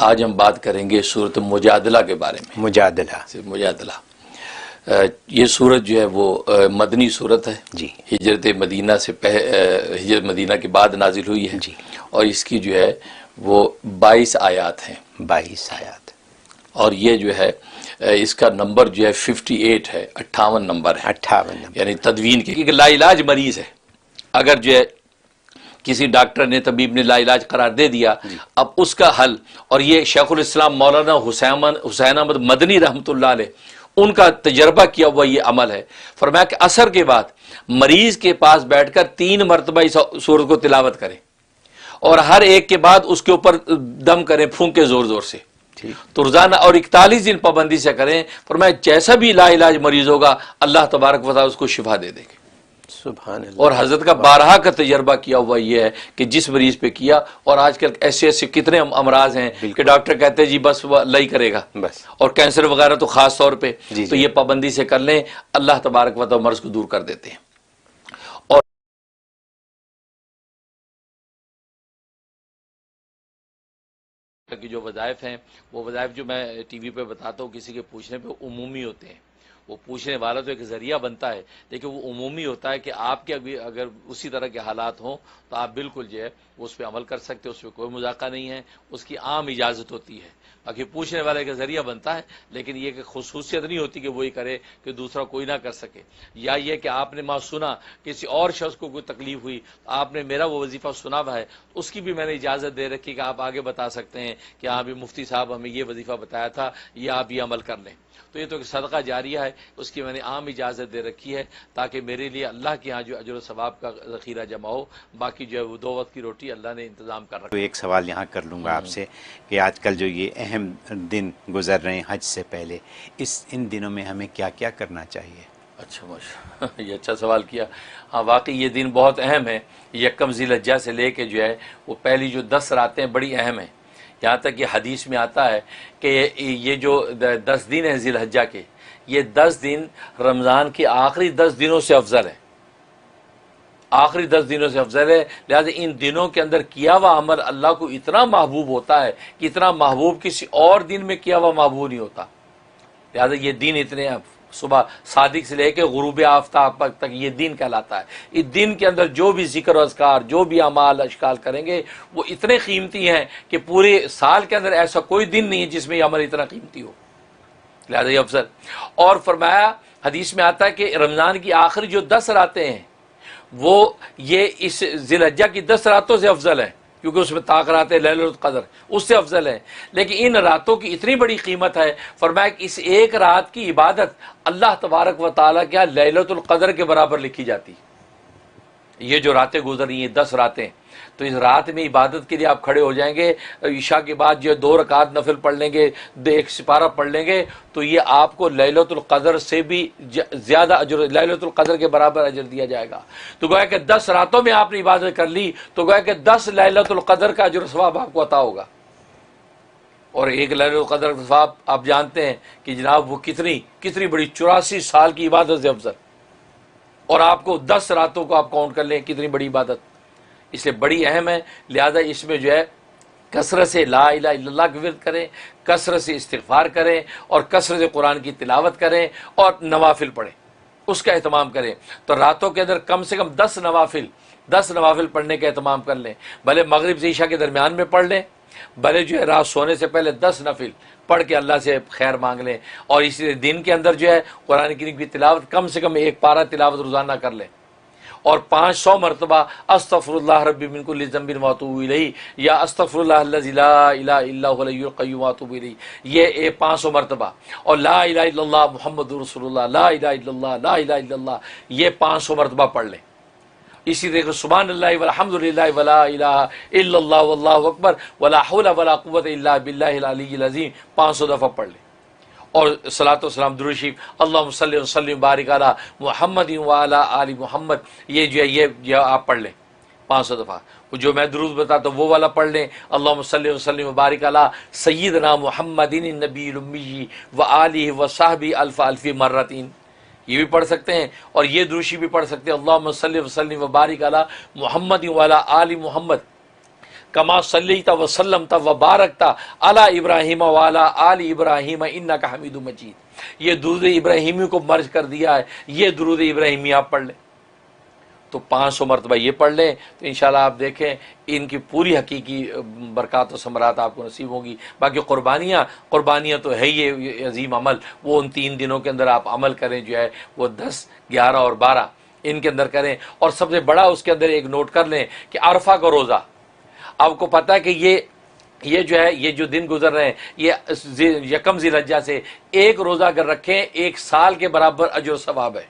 आज हम बात करेंगे सूरत मुजादला के बारे में। मुजादला ये सूरत जो है वो मदनी सूरत है जी। हिजरत मदीना से हिजरत मदीना के बाद नाजिल हुई है जी। और इसकी जो है वो 22 आयात हैं। 22 आयात। और ये जो है इसका नंबर जो है 58 है, 58 नंबर है। 58 यानी तदवीन की लाइलाज मरीज है। अगर जो है किसी डॉक्टर ने, तबीब ने लाइलाज करार दे दिया, अब उसका हल, और ये शेखुल इस्लाम मौलाना हुसैन अहमद मदनी रहमतुल्लाह अलैह उनका तजर्बा किया हुआ ये अमल है। फरमाया कि असर के बाद मरीज के पास बैठकर 3 मरतबा इस सूरत को तिलावत करें और हर एक के बाद उसके ऊपर दम करें, फूंके जोर जोर से, तो रोजाना, और 41 दिन पाबंदी से करें। फरमाया जैसा भी लाइलाज मरीज होगा अल्लाह तबारक व तआला उसको शिफा दे देंगे। सुभान अल्लाह। और हजरत का बारहा का तजर्बा किया हुआ ये है कि जिस मरीज पे किया, और आजकल ऐसे ऐसे कितने अमराज हैं कि डॉक्टर कहते हैं जी बस वह अल्लाह ही करेगा बस, और कैंसर वगैरह तो खास तौर पे, तो ये पाबंदी से कर लें, अल्लाह तबारक व तआला मर्ज को दूर कर देते हैं। और की जो वज़ाइफ हैं वो वज़ाइफ जो मैं टीवी पे बताता हूँ, किसी के पूछने पे उमूमी होते हैं। वो पूछने वाला तो एक ज़रिया बनता है, लेकिन वो उमूमी होता है कि आपके अभी अगर उसी तरह के हालात हों तो आप बिल्कुल जो है उस पर अमल कर सकते हो, उस पर कोई मजाका नहीं है, उसकी आम इजाज़त होती है। बाकी पूछने वाले का ज़रिया बनता है, लेकिन ये कि खुसूसियत नहीं होती कि वही करे कि दूसरा कोई ना कर सके। या ये कि आपने माँ सुना किसी और शख्स को कोई तकलीफ हुई, आपने मेरा वो वजीफ़ा सुना हुआ है, उसकी भी मैंने इजाज़त दे रखी कि आप आगे बता सकते हैं कि हाँ भी मुफ्ती साहब हमें ये वजीफ़ा बताया था, ये आप ये अमल कर लें। तो ये तो एक सदका जारिया है, उसकी मैंने आम इजाज़त दे रखी है ताकि मेरे लिए अल्लाह के यहाँ जो अजर व सवाब का ज़ख़ीरा जमा हो। बाकी जो है वो 2 वक्त की रोटी अल्लाह ने इंतज़ाम कर रखा। तो एक सवाल यहाँ कर लूँगा आपसे कि आजकल जो ये अहम दिन गुजर रहे हैं हज से पहले, इन दिनों में हमें क्या क्या करना चाहिए? अच्छा माशा, ये अच्छा सवाल किया। हाँ वाकई ये दिन बहुत अहम है। यकम ज़िलहज्जा से लेके जो है वो पहली जो 10 रातें बड़ी अहम हैं। यहाँ तक कि हदीस में आता है कि ये जो 10 दिन हैं ज़िलहज्जा के, ये 10 दिन रमज़ान के आखिरी 10 दिनों से अफजल है, आखिरी 10 दिनों से अफजल है। लिहाजा इन दिनों के अंदर किया हुआ अमल अल्लाह को इतना महबूब होता है कि इतना महबूब किसी और दिन में किया हुआ महबूब नहीं होता। लिहाजा ये दिन इतने, सुबह सादिक से लेकर गुरूब आफ्ताब तक ये दिन कहलाता है। इस दिन के अंदर जो भी जिक्र अज़कार, जो भी अमाल अशकाल करेंगे वो इतने कीमती हैं कि पूरे साल के अंदर ऐसा कोई दिन नहीं है जिसमें ये अमल इतना कीमती हो। लिहाजा ये अफजल। और फरमाया हदीस में आता है कि रमज़ान की आखिरी जो 10 रातें हैं वो ये इस ज़िलहज्जा की 10 रातों से अफजल है, क्योंकि उसमें ताक़रात लैलतुल क़द्र उससे अफजल है। लेकिन इन रातों की इतनी बड़ी कीमत है, फरमाया कि इस एक रात की इबादत अल्लाह तबारक व तआला के यहाँ लैलतुल क़द्र के बराबर लिखी जाती। ये जो रातें गुजर रही हैं 10 रातें, तो इस रात में इबादत के लिए आप खड़े हो जाएंगे, ईशा के बाद जो 2 रकात नफिल पढ़ लेंगे, 1 सिपारा पढ़ लेंगे, तो ये आपको लैलतुल क़द्र से भी ज़्यादा अजर, लैलतुल क़द्र के बराबर अजर दिया जाएगा। तो गोया कि 10 रातों में आपने इबादत कर ली तो गोया कि 10 लैलतुल क़द्र का अजर सवाब आपको अता होगा। और एक लैलतुल क़द्र का सवाब आप जानते हैं कि जनाब वो कितनी बड़ी 84 साल की इबादत से अफजल, और आपको 10 रातों को आप काउंट कर लें कितनी बड़ी इबादत, इसलिए बड़ी अहम है। लिहाजा इसमें जो है कसरत से ला इलाहा इल्लल्लाह की विर्द करें, कसरत से इस्तिग़फ़ार करें, और कसरत से कुरान की तिलावत करें, और नवाफिल पढ़ें, उसका एहतमाम करें। तो रातों के अंदर कम से कम 10 नवाफिल पढ़ने का एहतमाम कर लें। भले मगरिब से ईशा के दरमियान में पढ़ लें, भले जो है रात सोने से पहले 10 नफिल पढ़ के अल्लाह से खैर मांग लें। और इसी दिन के अंदर जो है कुरान करीम की तिलावत कम से कम 1 पारा तिलावत रोज़ाना कर लें, और 500 मरतबा अस्तग़फ़िरुल्लाह रब्बी मिन कुल्लि ज़ंबिन व अतूबु इलैहि, या अस्तग़फ़िरुल्लाह अल्लज़ी ला इलाहा इल्ला हुवल हय्युल क़य्यूम व अतूबु इलैहि, ये 500 मरतबा। और ला इलाहा इल्लल्लाह मुहम्मदुर रसूलुल्लाह, ला इलाहा इल्लल्लाह, ला इलाहा इल्लल्लाह, ये 500 मरतबा पढ़ लें। इसी तरह सुब्हानल्लाहि वल्हम्दुलिल्लाहि वला इलाहा इल्लल्लाह वल्लाहु अकबर वला हौला वला कुव्वता इल्ला बिल्लाहिल अलिय्यिल अज़ीम 500 दफ़ा पढ़ लें। और सलातो सलाम दुरूद शरीफ अल्लाहुम्मा सल्लि व सल्लिम बारिक अला मुहम्मद व अला आलि मुहम्मद, ये जो है ये आप पढ़ लें 500 दफ़ा। जो मैं दुरूद बताता हूँ वो वाला पढ़ लें, अल्लाहुम्मा सल्लि व सल्लिम बारिक अला सय्यिदना मुहम्मदिन नबील उम्मी व आलिहि व सहबी अल्फ़ अल्फ़ी मर्रतीन, ये भी पढ़ सकते हैं। और ये दुरूशी भी पढ़ सकते हैं, अल्लाहुम्मा सल्लि व सल्लिम व बारिक अला मुहम्मद व अला आलि मुहम्मद कमा सल्लैता व सल्लमता व बारकता अला इब्राहीम वाला आल इब्राहीम इन्नका हमीदुम मजीद। ये दुरूद इब्राहिमी को मर्ज कर दिया है, ये दुरूद इब्राहिमी आप पढ़ लें तो 500 मरतबा ये पढ़ लें तो इंशाल्लाह आप देखें इनकी पूरी हकीकी बरक़ात व समरात आपको नसीब होगी। बाकी कुर्बानियाँ तो है ये अजीम अमल, वो उन 3 दिनों के अंदर आप अमल करें, जो है वो 10, 11 और 12 इनके अंदर करें। और सबसे बड़ा उसके अंदर एक नोट कर लें कि अरफा का रोज़ा, आपको पता है कि ये जो है ये जो दिन गुजर रहे हैं ये यकम ज़िलहज्जा से एक रोज़ा अगर रखें 1 साल के बराबर अजर सवाब है।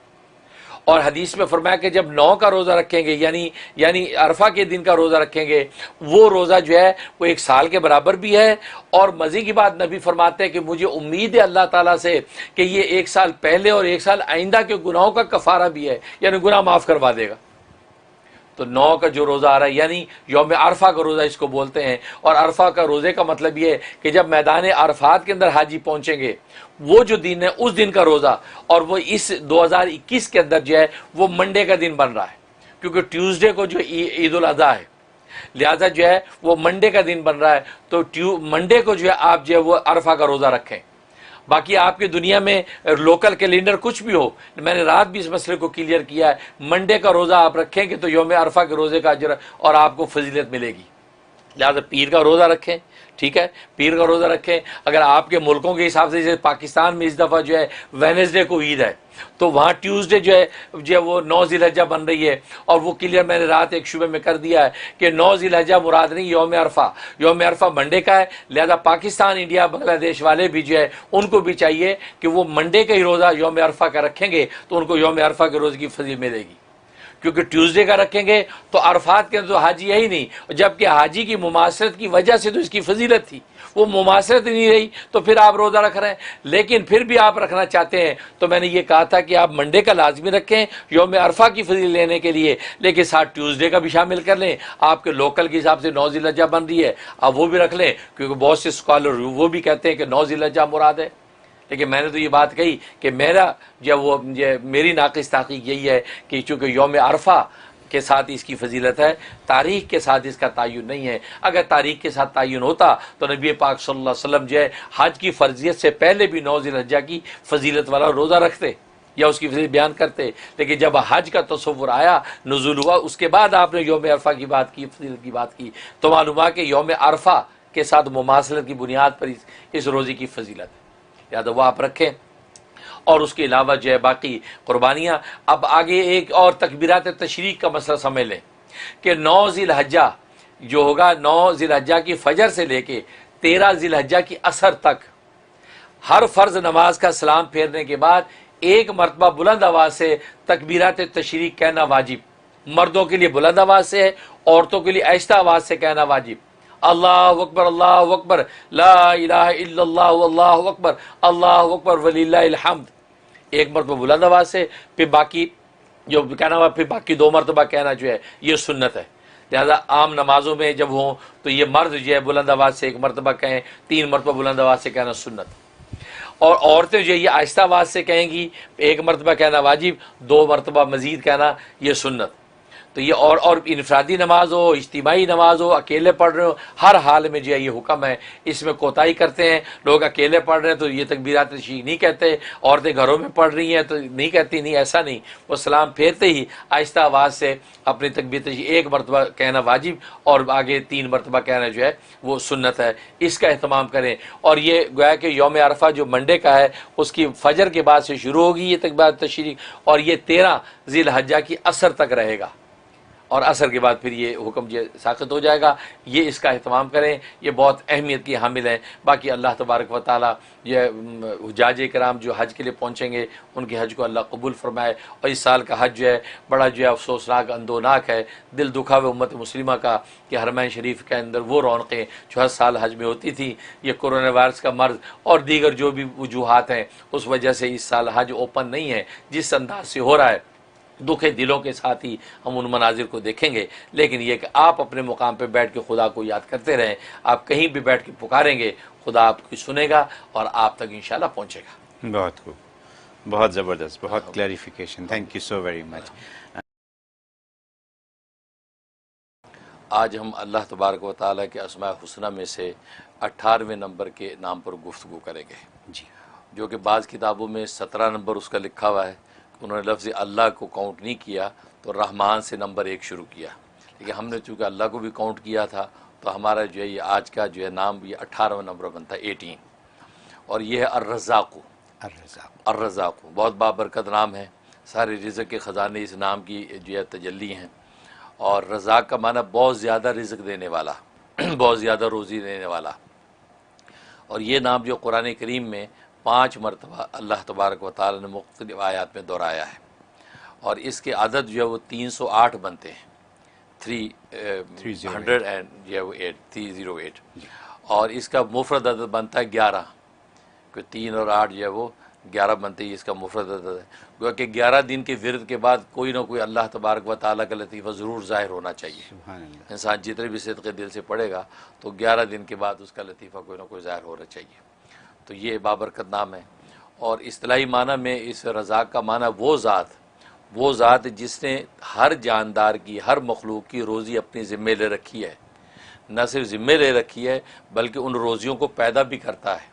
और हदीस में फरमाया कि जब 9 का रोज़ा रखेंगे यानी अरफा के दिन का रोज़ा रखेंगे, वो रोज़ा जो है वो 1 साल के बराबर भी है। और मज़े की बात नबी फरमाते हैं कि मुझे उम्मीद है अल्लाह ताला से कि ये 1 साल पहले और 1 साल आइंदा के गुनाहों का कफ़ारा भी है, यानी गुनाह माफ़ करवा देगा। तो 9 का जो रोज़ा आ रहा है यानी यौम अरफा का रोज़ा इसको बोलते हैं। और अरफा का रोज़े का मतलब ये है कि जब मैदान अरफात के अंदर हाजी पहुँचेंगे, वो जो दिन है उस दिन का रोज़ा, और वो इस 2021 के अंदर जो है वो मंडे का दिन बन रहा है, क्योंकि ट्यूसडे को जो ईद उल अज़हा है, लिहाजा जो है वो मंडे का दिन बन रहा है। तो मंडे को जो है आप जो है वो अरफा का रोज़ा रखें। बाकी आपकी दुनिया में लोकल कैलेंडर कुछ भी हो, मैंने रात भी इस मसले को क्लियर किया है, मंडे का रोज़ा आप रखेंगे तो यौम अरफा के रोज़े का अजर और आपको फजीलत मिलेगी। लिहाजा पीर का रोज़ा रखें, ठीक है, पीर का रोज़ा रखें। अगर आपके मुल्कों के हिसाब से, जैसे पाकिस्तान में इस दफ़ा जो है वेडनेसडे को ईद है, तो वहाँ ट्यूसडे जो है वो 9 ज़िलहज्जा बन रही है। और वो क्लियर मैंने रात एक शुबे में कर दिया है कि 9 ज़िलहज्जा मुराद नहीं, यौम अरफा मंडे का है। लिहाजा पाकिस्तान, इंडिया, बांग्लादेश वाले भी जो है उनको भी चाहिए कि वो मंडे का ही रोज़ा यौम अरफा का रखेंगे तो उनको यौम अरफा के रोज़े की फजील मिलेगी। क्योंकि ट्यूसडे का रखेंगे तो अरफात के अंदर तो हाजी है ही नहीं, जबकि हाजी की मुमासरत की वजह से तो इसकी फजीलत थी, वो मुमासरत नहीं रही तो फिर आप रोज़ा रख रहे हैं। लेकिन फिर भी आप रखना चाहते हैं तो मैंने ये कहा था कि आप मंडे का लाजमी रखें यौम अरफा की फजील लेने के लिए, लेकिन साथ ट्यूसडे का भी शामिल कर लें। आपके लोकल के हिसाब से 9 ज़िलहज्जा बन रही है, आप वो भी रख लें, क्योंकि बहुत से स्कॉलर वो भी कहते हैं कि 9 ज़िलहज्जा मुराद है। लेकिन मैंने तो ये बात कही कि मेरी नाक़िस तहक़ीक़ यही है कि चूँकि यौम अरफा के साथ इसकी फजीलत है, तारीख़ के साथ इसका तयन नहीं है। अगर तारीख़ के साथ तयन होता तो नबी पाक सल्लल्लाहु अलैहि वसल्लम जो है हज की फ़र्जियत से पहले भी 9 ज़िलहज्जा की फजीलत वाला रोज़ा रखते या उसकी फजीलत बयान करते। लेकिन जब हज का तसव्वुर आया, नुज़ूल हुआ, उसके बाद आपने यौम अरफा की बात की, फजीलत की बात की, तो मालूम हुआ कि यौम अरफा के साथ मुमासलत की बुनियाद पर इस रोज़े की फजीलत है, या तो वह आप रखें। और उसके अलावा जो है बाकी कुर्बानियाँ। अब आगे एक और तकबीरात तशरीक का मसला समझ लें कि 9 ज़िलहज्जा जो होगा, 9 ज़िलहज्जा की फजर से लेके 13 ज़िलहज्जा की असर तक हर फ़र्ज़ नमाज का सलाम फेरने के बाद एक मरतबा बुलंद आवाज़ से तकबीरात तशरीक कहना वाजिब। मर्दों के लिए बुलंद आवाज़ से है, औरतों के लिए आहिस्ता आवाज़ से कहना वाजिब। अल्लाहु अकबर, ला इलाहा इल्लल्लाह, अल्लाहु अकबर वलिल्लाहिल हम्द, एक मरतबा बुलंद आवाज़ से, फिर बाकी जो कहना हुआ, फिर बाकी 2 मरतबा कहना जो है ये सुन्नत है। लिहाजा आम नमाजों में जब हों तो ये मर्द जो है बुलंद आवाज़ से 1 मरतबा कहें, 3 मरतबा बुलंद आवाज़ से कहना सुन्नत। और औरतें जो है ये आहिस्ता आवाज़ से कहेंगी, 1 मरतबा कहना वाजिब, 2 मरतबा मज़ीद कहना ये सुन्नत। तो ये और इनफरादी नमाज हो, इज्तिमाई नमाज हो, अकेले पढ़ रहे हो, हर हाल में जो है ये हुक्म है। इसमें कोताही करते हैं लोग, अकेले पढ़ रहे हैं तो ये तकबीरात तशरीक नहीं कहते, औरतें घरों में पढ़ रही हैं तो नहीं कहती, नहीं ऐसा नहीं, वो सलाम फेरते ही आहिस्ता आवाज़ से अपनी तकबीर तशरीक 1 मरतबा कहना वाजिब और आगे 3 मरतबा कहना जो है वो सुन्नत है। इसका अहतमाम करें। और ये गोया कि यौम अरफा जो मंडे का है उसकी फजर के बाद से शुरू होगी ये तकबीरात तशरीक, और ये 13 ज़िलहज्जा की असर तक रहेगा, और असर के बाद फिर ये हुक्म जो साक़ित हो जाएगा। ये इसका अहतमाम करें, ये बहुत अहमियत की हामिल है। बाकी अल्लाह तबारक व तआला ये हुज्जाज कराम जो हज के लिए पहुँचेंगे उनके हज को अल्लाह कबूल फरमाए। और इस साल का हज जो है बड़ा जो है अफसोसनाक, अंदोनाक है, दिल दुखा हुआ उम्मत मुस्लिमा का कि हरमैन शरीफ के अंदर वो रौनकें जो हर साल हज में होती थी, ये कोरोना वायरस का मर्ज़ और दीगर जो भी वजूहात हैं उस वजह से इस साल हज ओपन नहीं है। जिस अंदाज से हो रहा है दुखे दिलों के साथ ही हम उन मनाजिर को देखेंगे। लेकिन यह कि आप अपने मुकाम पर बैठ के खुदा को याद करते रहें। आप कहीं भी बैठ के पुकारेंगे, खुदा आपकी सुनेगा और आप तक इंशाल्लाह पहुँचेगा। बहुत खूब, बहुत ज़बरदस्त, बहुत clarification, thank you so very much. आज हम अल्लाह तबारक व तआला के अस्माए हुस्ना में से 18वें नंबर के नाम पर गुफ्तगू करेंगे जी। जो कि बाज़ किताबों में 17 नंबर उसका लिखा हुआ है। उन्होंने लफ्ज़ अल्लाह को काउंट नहीं किया तो रहमान से नंबर 1 शुरू किया, लेकिन हमने चूँकि अल्लाह को भी काउंट किया था तो हमारा जो है ये आज का जो है नाम ये 18वां नंबर बनता है 18। और ये है अर्रज़ाक़ु। अर्रज़ाक़ु बहुत बाबरकत नाम है। सारे रिज़्क़ के ख़जाने इस नाम की जो है तजल्ली हैं। और रज़ाक़ का माना बहुत ज़्यादा रिज़्क़ देने वाला बहुत ज़्यादा रोज़ी देने वाला। और ये नाम जो कुरान करीम में 5 मरतबा अल्लाह तबारक व तआला ने मुख्तलिफ़ आयात में दोहराया है। और इसके अदद जो है वो 308 बनते हैं, 300 एंड जो है वो 308। और इसका मुफरद अदद बनता है 11, क्योंकि 3 और 8 जो है वो 11 बनते ही इसका मुफरद अदद है। गोया कि 11 दिन के विरद के बाद कोई ना कोई अल्लाह तबारक व तआला का लतीफ़ा ज़रूर ज़ाहिर होना चाहिए। इंसान जितने भी सिद्क़े दिल से पढ़ेगा तो 11 दिन के बाद उसका लतीफ़ा कोई ना कोई ज़ाहिर होना चाहिए। तो ये बाबरकत नाम है। और इस्तिलाही माना में इस रज़ाक़ का माना वो ज़ात जिसने हर जानदार की, हर मखलूक की रोज़ी अपनी ज़िम्मे ले रखी है। न सिर्फ ज़िम्मे ले रखी है बल्कि उन रोज़ियों को पैदा भी करता है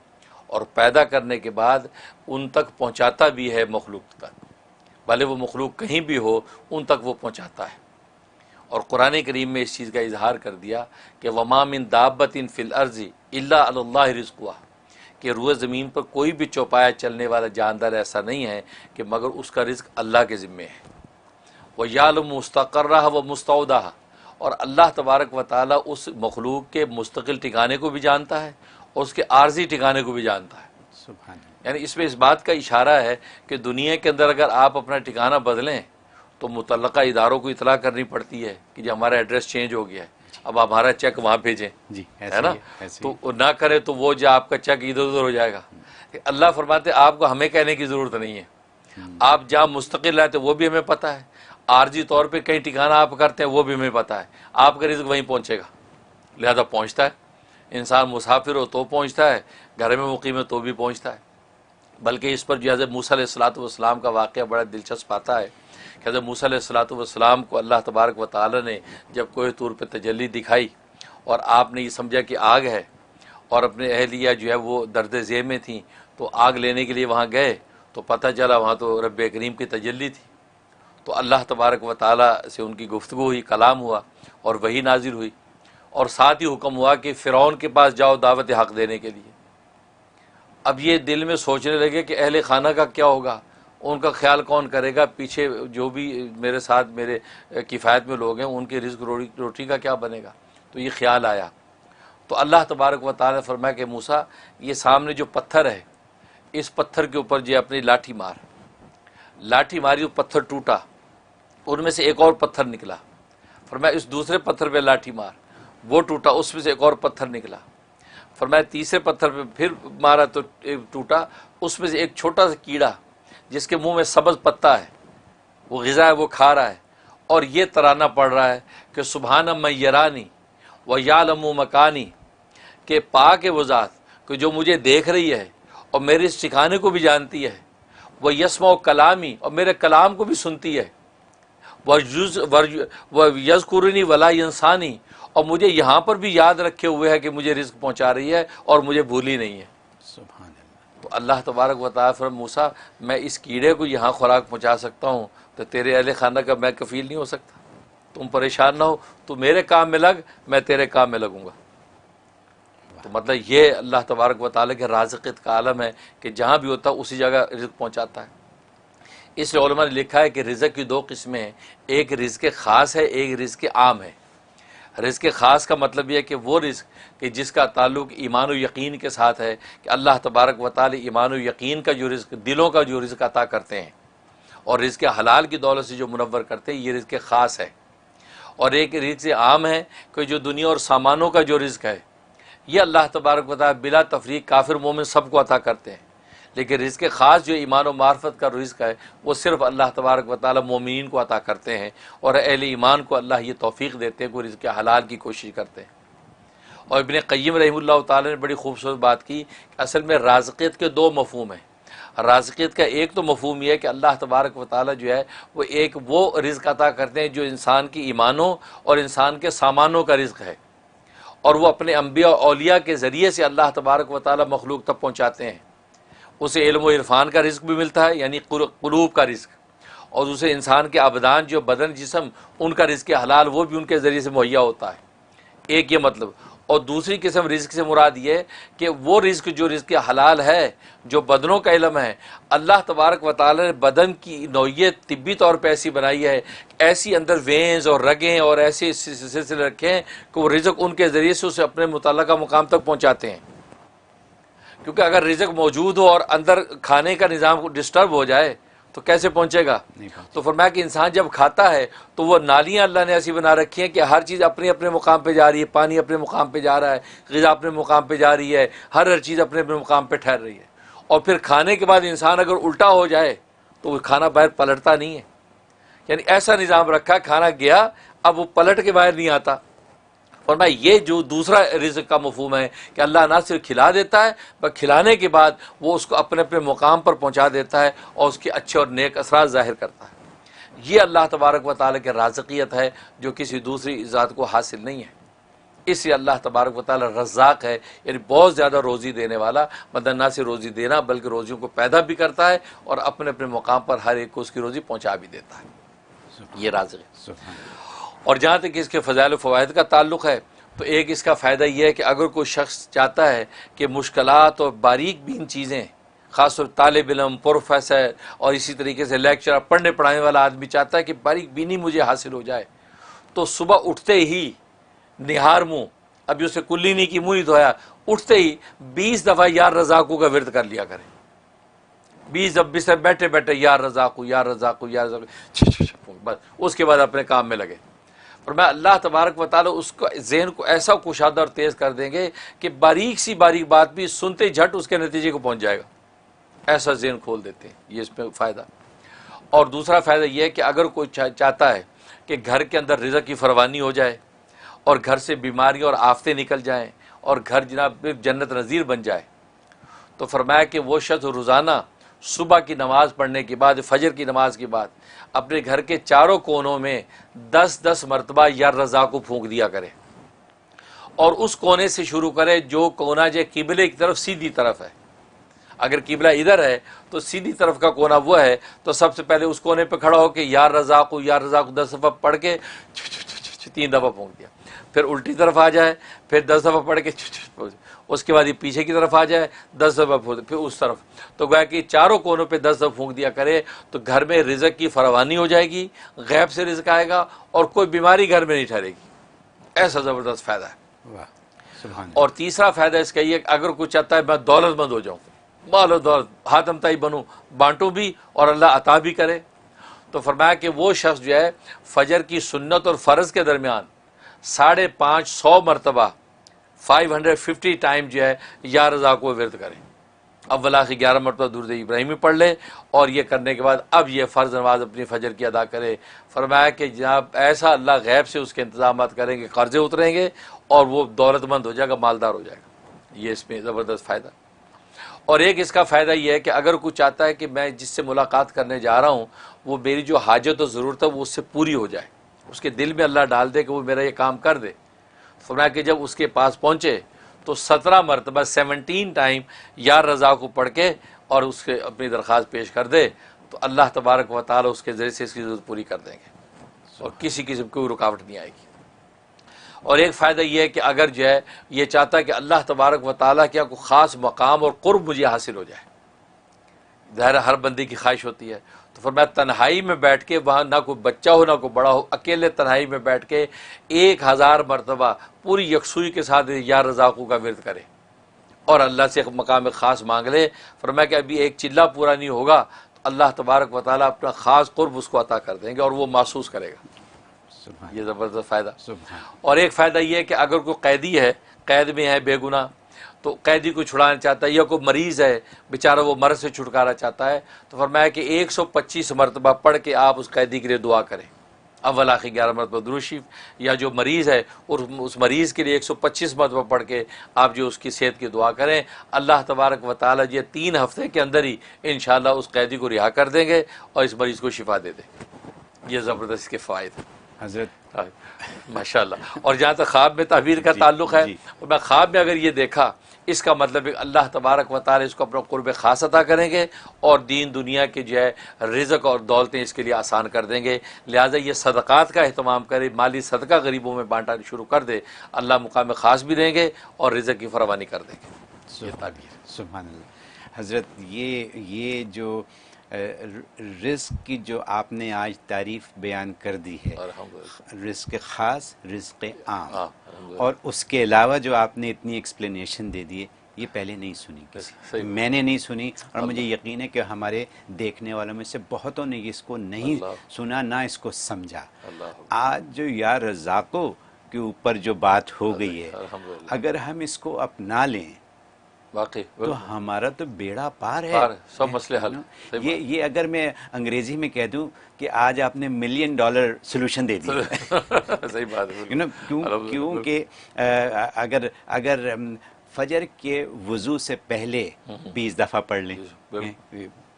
और पैदा करने के बाद उन तक पहुँचाता भी है मखलूक तक, भले वो मखलूक कहीं भी हो उन तक वो पहुँचाता है। और कुरान करीम में इस चीज़ का इजहार कर दिया कि वमा मिन दाब्बतिन फिल अर्ज़ि इल्ला अलल्लाहि रिज़्क़ुहा, कि रुए ज़मीन पर कोई भी चौपाया चलने वाला जानदार ऐसा नहीं है कि मगर उसका रिज़्क़ अल्लाह के ज़िम्मे है। व यालमु मुस्तक़र्रहा व मुस्तौदाहा, और अल्लाह तबारक व तआला उस मखलूक के मुस्तकिल ठिकाने को भी जानता है और उसके आर्जी ठिकाने को भी जानता है। यानी इसमें इस बात का इशारा है कि दुनिया के अंदर अगर आप अपना ठिकाना बदलें तो मुतल्लका इदारों को इतला करनी पड़ती है कि जो हमारा एड्रेस चेंज हो गया है, अब हमारा चेक वहाँ भेजें जी, है ना। तो ना करे तो वो जो आपका चेक इधर उधर हो जाएगा। अल्लाह फरमाते आपको हमें कहने की ज़रूरत नहीं है, आप जहाँ मुस्तकिल रहते वो भी हमें पता है, आर्जी तौर पे कहीं ठिकाना आप करते हैं वो भी हमें पता है, आपका रिज़्क़ वहीं पहुँचेगा, लिहाजा पहुँचता है। इंसान मुसाफिर हो तो पहुँचता है, घर में मुकीम है तो भी पहुँचता है। बल्कि इस पर जो हज़रत मूसा अलैहिस्सलातु वस्सलाम का वाक़या बड़ा दिलचस्प आता है कि हज़रत मूसा अलैहिस्सलातु वस्सलाम को अल्लाह तबारक व तआला ने जब कोह तूर पे तजल्ली दिखाई और आपने ये समझा कि आग है और अपने अहलिया जो है वो दर्द ज़ेह में थी, तो आग लेने के लिए वहाँ गए तो पता चला वहाँ तो रब्ब करीम की तजल्ली थी। तो अल्लाह तबारक व तआला से उनकी गुफ्तगू हुई, कलाम हुआ और वही नाजिल हुई। और साथ ही हुक्म हुआ कि फ़िरौन के पास जाओ दावत हक़ देने के लिए। अब ये दिल में सोचने लगे कि अहले खाना का क्या होगा, उनका ख्याल कौन करेगा, पीछे जो भी मेरे साथ मेरे किफ़ायत में लोग हैं उनके रिज़्क़ रोटी का क्या बनेगा। तो ये ख्याल आया तो अल्लाह तबारक व तआला ने फरमाया कि मूसा ये सामने जो पत्थर है इस पत्थर के ऊपर जो अपनी लाठी मार। लाठी मारी तो पत्थर टूटा, उनमें से एक और पत्थर निकला। फरमाया इस दूसरे पत्थर पे लाठी मार, वो टूटा, उसमें से एक और पत्थर निकला। फरमाया तीसरे पत्थर पे फिर मारा तो टूटा, उसमें से एक छोटा सा कीड़ा जिसके मुंह में सब्ज़ पत्ता है, वो ग़िज़ा है, वो खा रहा है और ये तराना पड़ रहा है कि सुबहान मन यरानी व यालमु मकानी, के पाक है वो ज़ात कि जो मुझे देख रही है और मेरे इस ठिकाने को भी जानती है, वह यस्मा कलामी, और मेरे कलाम को भी सुनती है, वह यज़कुरनी वला इंसानी, और मुझे यहाँ पर भी याद रखे हुए है कि मुझे रिज़्क़ पहुँचा रही है और मुझे भूली नहीं है। सुभान अल्लाह। तो अल्लाह तबारक व तआला फरमाया मूसा मैं इस कीड़े को यहाँ खुराक पहुँचा सकता हूँ तो तेरे अहले खाना का मैं कफ़ील नहीं हो सकता। तुम परेशान ना हो, तू मेरे काम में लग, मैं तेरे काम में लगूँगा। तो मतलब ये अल्लाह तबारक व तआला के राज़िक़त का आलम है कि जहाँ भी होता है उसी जगह रिज़्क़ पहुँचाता है। इसलिए उलमा ने लिखा है कि रिज़्क़ की 2 किस्में हैं, एक रिज़्क़ ख़ास है, एक रिज़्क़ आम है। रिज़्क़ ख़ास का मतलब यह है कि वो रिज़्क़ कि जिसका ताल्लुक़ ईमान और यकीन के साथ है कि अल्लाह तबारक व तआला ईमान और यकीन का जो रिज़्क़, दिलों का जो रिज़्क़ अता करते हैं और रिज़्क़ हलाल की दौलत से जो मुनव्वर करते हैं, ये रिज़्क़ ख़ास है। और एक रिज़्क़ आम है कि जो दुनिया और सामानों का जो रिज़्क़ है ये अल्लाह तबारक व तआला बिला तफरीक काफिर मोमिन सबको अता करते हैं, लेकिन रिज़्क़ ख़ास जो ईमान और मार्फत का रिज़्क़ है वो सिर्फ़ अल्लाह तबारक व तआला मोमिनीन को अता करते हैं और अहले ईमान को अल्लाह ये तौफ़ीक़ देते हैं कि रिज़्क़ हलाल की कोशिश करते हैं। और इब्न क़य्यिम रहमतुल्लाह तआला ने बड़ी खूबसूरत बात की, असल में राज़िक़ियत के 2 मफ़हूम हैं। राज़िक़ियत का एक तो मफ़हूम यह है कि अल्लाह तबारक व तआला जो है वो एक वो रिज़्क़ अता करते हैं जो इंसान की ईमानों और इंसान के सामानों का रिज़्क़ है, और वो अपने अम्बिया और औलिया के ज़रिए से अल्लाह तबारक व तआला मखलूक तक पहुँचाते हैं। उसे इल्म व इरफान का रिज़्क़ भी मिलता है, यानी क़ुलूब का रिज़्क़, और उसे इंसान के अबदान जो बदन जिस्म उनका रिज़्क़ हलाल वो भी उनके ज़रिए से मुहैया होता है। एक ये मतलब। और दूसरी किस्म रिज़्क़ से मुराद ये कि वो रिज़्क़ जो रिज़्क़ हलाल है, जो बदनों का इल्म है, अल्लाह तबारक व तआला ने बदन की नौइयत तिब्बी तौर पर ऐसी बनाई है, ऐसी अंदर वेंस और रगें और ऐसे सिलसिले रखे हैं कि वो रिज़्क़ उनके ज़रिए से उसे अपने मुतल्लका मुकाम तक पहुँचाते हैं। क्योंकि अगर रिज़्क़ मौजूद हो और अंदर खाने का निज़ाम डिस्टर्ब हो जाए तो कैसे पहुँचेगा। तो फरमाया कि इंसान जब खाता है तो वो नालियाँ अल्लाह ने ऐसी बना रखी हैं कि हर चीज़ अपने अपने मुकाम पे जा रही है, पानी अपने मुकाम पे जा रहा है, ग़िज़ा अपने मुकाम पे जा रही है, हर चीज़ अपने अपने मुकाम पे ठहर रही है। और फिर खाने के बाद इंसान अगर उल्टा हो जाए तो वो खाना बाहर पलटता नहीं है, यानी ऐसा निज़ाम रखा, खाना गया अब वो पलट के बाहर नहीं आता। फरमाया ये जो दूसरा रिज़्क़ का मफ़हूम है कि अल्लाह ना सिर्फ खिला देता है, पर खिलाने के बाद वो उसको अपने अपने मुकाम पर पहुँचा देता है और उसके अच्छे और नेक असरात ज़ाहिर करता है। ये अल्लाह तबारक व तआला की राज़िक़ियत है जो किसी दूसरी ज़ात को हासिल नहीं है। इसलिए अल्लाह तबारक व तआला रज़्ज़ाक़ है, यानी बहुत ज़्यादा रोज़ी देने वाला, मतलब ना सिर्फ रोज़ी देना बल्कि रोज़ियों को पैदा भी करता है और अपने अपने मुकाम पर हर एक को उसकी रोज़ी पहुँचा भी देता है। ये राज़िक़। और जहाँ तक इसके फ़ज़ाइल व फ़वाइद का ताल्लुक़ है तो एक इसका फ़ायदा यह है कि अगर कोई शख्स चाहता है कि मुश्किलात और बारीक बीन चीज़ें, ख़ासतौर तालिब इल्म, प्रोफेसर और इसी तरीके से लेक्चरर, पढ़ने पढ़ाने वाला आदमी चाहता है कि बारीक बीनी मुझे हासिल हो जाए, तो सुबह उठते ही निहार मुँह, अभी उसे कुल्ली नहीं की, मुँह नहीं धोया, उठते ही 20 दफ़ा या रज़ाक़ू का विर्द कर लिया करें। 20 दफ़े से बैठे बैठे या रज़ाक़ू या रज़ाक़ू या रज़ाक़ू, बस उसके बाद अपने काम में लगे। और मैं अल्लाह तबारक व तआला उसको ज़हन को ऐसा कुशादा और तेज़ कर देंगे कि बारीक सी बारीक बात भी सुनते झट उसके नतीजे को पहुँच जाएगा, ऐसा ज़हन खोल देते हैं। ये इसमें फ़ायदा। और दूसरा फ़ायदा ये है कि अगर कोई चाहता है कि घर के अंदर रिज़्क़ की फरवानी हो जाए और घर से बीमारियाँ और आफतें निकल जाएँ और घर जनाब जन्नत नज़ीर बन जाए, तो फरमाया कि वो शख्स रोज़ाना सुबह की नमाज़ पढ़ने के बाद, फजर की नमाज़ के बाद अपने घर के चारों कोनों में 10-10 मरतबा या रज़ाक़ू फूंक दिया करे, और उस कोने से शुरू करे जो कोना जो किबले की तरफ सीधी तरफ है। अगर किबला इधर है तो सीधी तरफ का कोना वो है, तो सबसे पहले उस कोने पे खड़ा होकर या रज़ाक़ू 10 दफ़ा पढ़ के 3 दफ़ा फूंक दिया, फिर उल्टी तरफ आ जाए, फिर 10 दफ़ा पढ़ के, उसके बाद ये पीछे की तरफ आ जाए 10 दफ़ा फूंक, फिर उस तरफ, तो गोया कि चारों कोनों पे 10 दफ़ा फूंक दिया करे तो घर में रिज़्क़ की फरवानी हो जाएगी, गैब से रिज़्क़ आएगा और कोई बीमारी घर में नहीं ठहरेगी। ऐसा ज़बरदस्त फ़ायदा है। और तीसरा फ़ायदा इसका ये, अगर कोई चाहता है मैं दौलतमंद हो जाऊँ, मालो दौलत हाथम ताई बनूँ, बांटूँ भी और अल्लाह अता भी करे, तो फरमाया कि वो शख्स जो है फजर की सुन्नत और फ़र्ज़ के दरमियान 550 मरतबा 550 टाइम जो है या रज़ाक़ू विर्द करें। अव्वल आखिर 11 मरतबा दुरूद इब्राहिमी पढ़ ले, और ये करने के बाद अब ये फ़र्ज़ नमाज अपनी फजर की अदा करे। फरमाया कि जनाब ऐसा अल्लाह गैब से उसके इंतज़ाम करेंगे, कर्ज़े उतरेंगे और वो दौलतमंद हो जाएगा, मालदार हो जाएगा। ये इसमें ज़बरदस्त फ़ायदा। और एक इसका फ़ायदा ये है कि अगर कोई चाहता है कि मैं जिससे मुलाकात करने जा रहा हूँ वो मेरी जो हाजत और ज़रूरत है वो उससे पूरी हो जाए, उसके दिल में अल्लाह डाल दे कि वो मेरा ये काम कर दे। फरमाया कि जब उसके पास पहुँचे तो 17 मरतबा 17 टाइम या रज़ाक़ू पढ़ के और उसके अपनी दरख्वास्त पेश कर दे, तो अल्लाह तबारक व तआला उसके ज़रिए से इसकी ज़रूरत पूरी कर देंगे और किसी किस्म की कोई रुकावट नहीं आएगी। और एक फ़ायदा यह है कि अगर जो है ये चाहता है कि अल्लाह तबारक व तआला क्या कोई ख़ास मकाम और क़ुर्ब मुझे हासिल हो जाए, ज़ाहिर हर बंदे की ख्वाहिश होती है, तो फिर मैं तन्हाई में बैठ के, वहाँ ना कोई बच्चा हो ना कोई बड़ा हो, अकेले तन्हाई में बैठ के 1000 मरतबा पूरी यकसुई के साथ या रज़ाक़ू का विर्द करे और अल्लाह से मकाम ख़ास मांग ले। फरमाया कि अभी एक चिल्ला पूरा नहीं होगा तो अल्लाह तबारक व तआला अपना ख़ास क़ुर्ब उसको अता कर देंगे और वो महसूस करेगा। ये ज़बरदस्त फ़ायदा। और एक फ़ायदा ये है कि अगर कोई कैदी है, कैद में है बेगुनाह, तो कैदी को छुड़ाना चाहता है या कोई मरीज़ है बेचारा वो मर्ज़ से छुटकारा चाहता है, तो फरमाया कि 125 मरतबा पढ़ के आप उस कैदी के लिए दुआ करें। अव्वल आखिर 11 मरतबा दुरूद शरीफ, या जो मरीज़ है और उस मरीज़ के लिए 125 मरतबा पढ़ के आप जो उसकी सेहत की दुआ करें, अल्लाह तबारक व तआला ये 3 हफ्ते के अंदर ही इंशाअल्लाह उस कैदी को रिहा कर देंगे और इस मरीज़ को शिफा दे देंगे। ये ज़बरदस्त के फ़ायदे हज़रत माशाअल्लाह। और जहाँ तक ख्वाब में ताबीर का ताल्लुक़ है, और मैं ख्वाब में अगर ये देखा, इसका मतलब है अल्लाह तबारक व तआला इसको अपना कुर्ब ख़ास अता करेंगे और दीन दुनिया के जो है रिज़्क़ और दौलतें इसके लिए आसान कर देंगे। लिहाजा ये सदक़ात का अहतमाम करे, माली सदका गरीबों में बांटना शुरू कर दे, अल्लाह मुकाम ख़ास भी देंगे और रिज़्क़ की फरावानी कर देंगे। ये ताबीर। सुभान अल्लाह। हज़रत ये जो रिज़्क़ की जो आपने आज तारीफ़ बयान कर दी है, रिज़्क़ ख़ास, रिज़्क़ आम, और उसके अलावा जो आपने इतनी एक्सप्लेनेशन दे दी है, ये पहले नहीं सुनी किसी, मैंने नहीं सुनी, और मुझे यकीन है कि हमारे देखने वालों में से बहुतों ने इसको नहीं सुना, ना इसको समझा। आज जो या रज़ाक़ों के ऊपर जो बात हो गई है, अगर हम इसको अपना लें वाकई तो हमारा तो बेड़ा पार है, सब मसले हल। ये अगर मैं अंग्रेजी में कह दूं कि आज आपने $1 मिलियन सोल्यूशन दे दिया। सही बात है। क्योंकि अगर फजर के वुज़ू से पहले 20 दफ़ा पढ़ लें,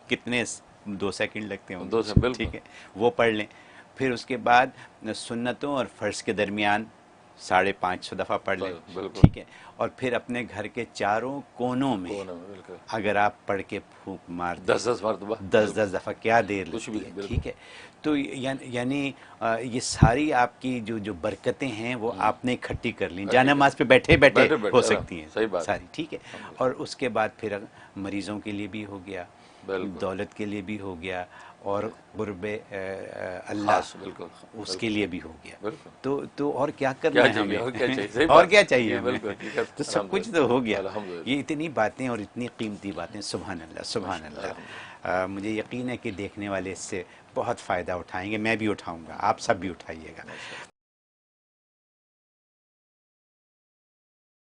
कितने 2 सेकंड लगते हैं, 2 सेकंड, ठीक है, वो पढ़ लें। फिर उसके बाद सुन्नतों और फ़र्ज़ के दरमियान 550 दफ़ा पढ़ लें, ठीक है, और फिर अपने घर के चारों कोनों में अगर आप पढ़ के फूंक मार 10-10 मरतबा, 10-10 दफ़ा, क्या देर लगती है, ठीक है। तो यानी ये सारी आपकी जो बरकतें हैं वो आपने इकट्ठी कर ली, जानमाज़ पे बैठे बैठे हो सकती हैं, सही बात सारी, ठीक है। और उसके बाद फिर मरीज़ों के लिए भी हो गया, दौलत के लिए भी हो गया, और कुर्बे अल्लाह उसके लिए भी हो गया। तो और क्या करना है हमें, और क्या चाहिए हमें, तो सब कुछ तो हो गया। ये इतनी बातें और इतनी कीमती बातें, सुभान अल्लाह, सुभान अल्लाह। मुझे यकीन है कि देखने वाले इससे बहुत फ़ायदा उठाएंगे, मैं भी उठाऊंगा, आप सब भी उठाइएगा।